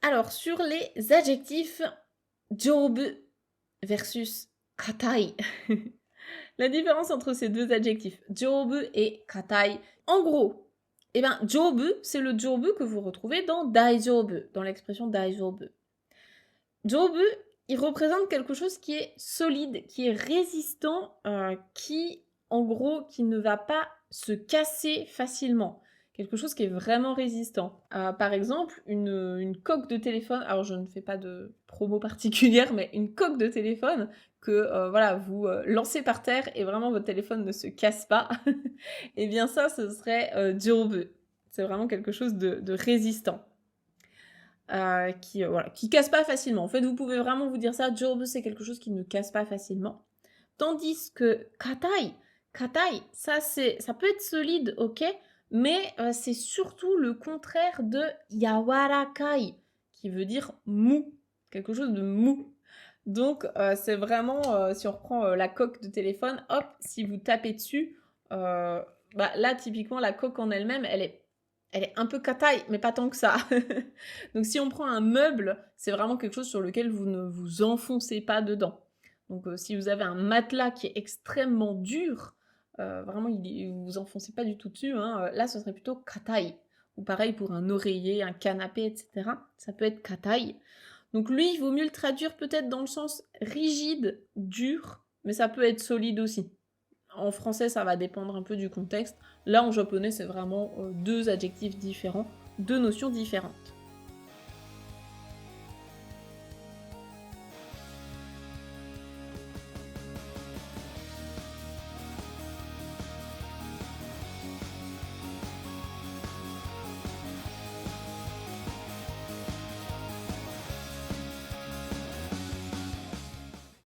Alors, sur les adjectifs, jobu versus katai. La différence entre ces deux adjectifs, jobu et katai. En gros, eh ben, jobu, c'est le jobu que vous retrouvez dans daijobu, dans l'expression daijobu. Jobu, il représente quelque chose qui est solide, qui est résistant, qui, en gros, qui ne va pas se casser facilement. Quelque chose qui est vraiment résistant. Par exemple, une coque de téléphone, alors je ne fais pas de promo particulière, mais une coque de téléphone que voilà, vous lancez par terre et vraiment votre téléphone ne se casse pas, et bien ça, ce serait jobu. C'est vraiment quelque chose de résistant. Voilà, qui casse pas facilement. En fait, vous pouvez vraiment vous dire ça, job, c'est quelque chose qui ne casse pas facilement. Tandis que katai, ça peut être solide, ok, mais c'est surtout le contraire de yawarakai, qui veut dire mou, quelque chose de mou. Donc, c'est vraiment, si on reprend la coque de téléphone, hop, si vous tapez dessus, bah, là, typiquement, la coque en elle-même, elle est un peu cataille, mais pas tant que ça. Donc si on prend un meuble, c'est vraiment quelque chose sur lequel vous ne vous enfoncez pas dedans. Donc si vous avez un matelas qui est extrêmement dur, vraiment vous vous enfoncez pas du tout dessus, hein, là ce serait plutôt kataï. Ou pareil pour un oreiller, un canapé, etc. Ça peut être kataï. Donc lui, il vaut mieux le traduire peut-être dans le sens rigide, dur, mais ça peut être solide aussi. En français, ça va dépendre un peu du contexte. Là, en japonais, c'est vraiment deux adjectifs différents, deux notions différentes.